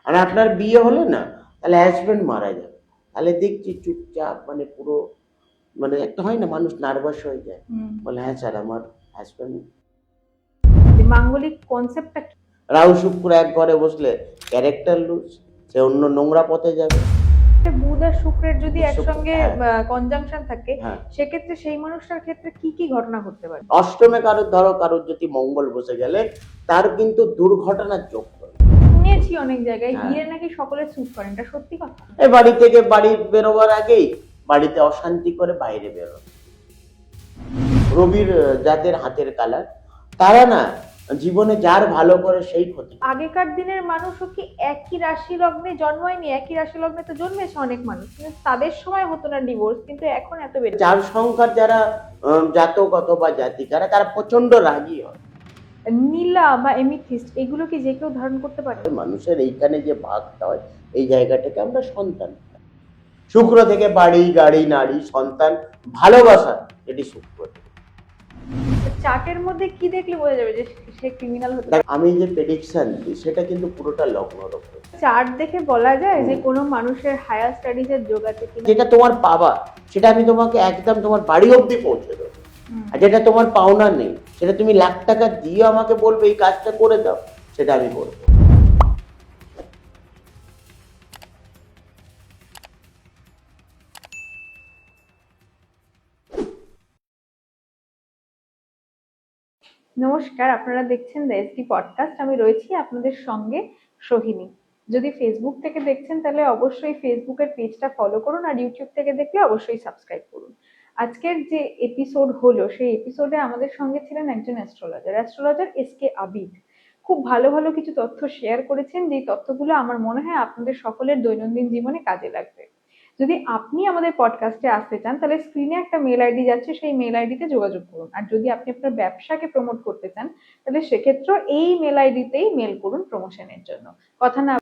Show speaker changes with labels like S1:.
S1: আর আপনার বিয়ে হলে না, তাহলে হাজবেন্ড মারা যাবে, তাহলে দেখছি চুপচাপ মানে পুরো মানে একটা হয় না মানুষ নার্ভাস হয়ে যায়, বলে হ্যাঁ স্যার আমার হাজবেন্ড।
S2: মাঙ্গলিক কনসেপ্টটা কি?
S1: রাহু শুক্র এক ঘরে বসলে ক্যারেক্টার লুজ, সে অন্য নোংরা পথে যাবে।
S2: বুধ আর শুক্রের যদি
S1: শুক্র,
S2: একসঙ্গে
S1: হ্যাঁ।
S2: কনজাংশন থাকে,
S1: হ্যাঁ।
S2: সেক্ষেত্রে সেই মানুষটার ক্ষেত্রে কি কি ঘটনা ঘটতে পারে?
S1: অষ্টমে কারোর যদি মঙ্গল বসে গেলে তার কিন্তু দুর্ঘটনার যোগ করে।
S2: শুনেছি অনেক জায়গায়
S1: হ্যাঁ।
S2: বিয়ে নাকি সকলে চুপ করেন, এটা সত্যি কথা?
S1: এই বাড়ি থেকে বাড়ি বেরোবার আগেই বাড়িতে অশান্তি করে বাইরে বেরোয়। রবির যাদের হাতের কালার, তারা না জীবনে যার ভালো করে সেই ক্ষতি।
S2: আগেকার দিনের মানুষও কি একই রাশি লগ্নে জন্মায়নি? একই রাশি লগ্নে তো জন্মেছে অনেক মানুষ, কিন্তু তাদের সময় হতো না ডিভোর্স, কিন্তু এখন এত বেড়ে।
S1: যার সংখ্যার যারা জাতক অথবা জাতিকারা, তারা প্রচন্ড রাগী হয়।
S2: নীলা বা এমিথিস্ট এগুলো কি যে কেউ ধারণ করতে পারে?
S1: মানুষের এইখানে যে ভাগটা হয়, এই জায়গাটাকে আমরা সন্তান। শুক্র থেকে বাড়ি, গাড়ি, নারী, সন্তান, ভালোবাসা, এটি শুক্র।
S2: চার্টের মধ্যে কি দেখলে বোঝা যাবে যে সে ক্রিমিনাল হতে?
S1: আমি যে প্রেডিকশন দিই সেটা কিন্তু পুরোটা লগ্নর উপর।
S2: চার্ট দেখে বলা যায় যে কোনো মানুষের হায়ার স্টাডিজ এর যোগ আছে কিনা?
S1: যেটা তোমার পাওয়া সেটা আমি তোমাকে একদম তোমার বাড়ি অবধি পৌঁছে দেবো। আর যেটা তোমার পাওনা নেই, সেটা তুমি লাখ টাকা দিয়ে আমাকে বলবে এই কাজটা করে দাও, সেটা আমি করবো।
S2: নমস্কার, আপনারা দেখছেন দ্য এসডি পডকাস্ট। আমি রয়েছি আপনাদের সঙ্গে সোহিনী। যদি ফেসবুক থেকে দেখছেন তাহলে অবশ্যই ফেসবুকের পেজটা ফলো করুন, আর ইউটিউব থেকে দেখলে অবশ্যই সাবস্ক্রাইব করুন। আজকের যে এপিসোড হলো, সেই এপিসোডে আমাদের সঙ্গে ছিলেন একজন অ্যাস্ট্রোলজার এসকে আবিদ। খুব ভালো ভালো কিছু তথ্য শেয়ার করেছেন, যে তথ্যগুলো আমার মনে হয় আপনাদের সকলের দৈনন্দিন জীবনে কাজে লাগবে। যদি আপনি আমাদের পডকাস্টে আসতে চান, তাহলে স্ক্রিনে একটা মেল আইডি যাচ্ছে, সেই মেল আইডিতে যোগাযোগ করুন। আর যদি আপনি আপনার ব্যবসাকে প্রমোট করতে চান, তাহলে সেক্ষেত্রে এই মেল আইডিতেই মেল করুন প্রমোশনের জন্য। কথা না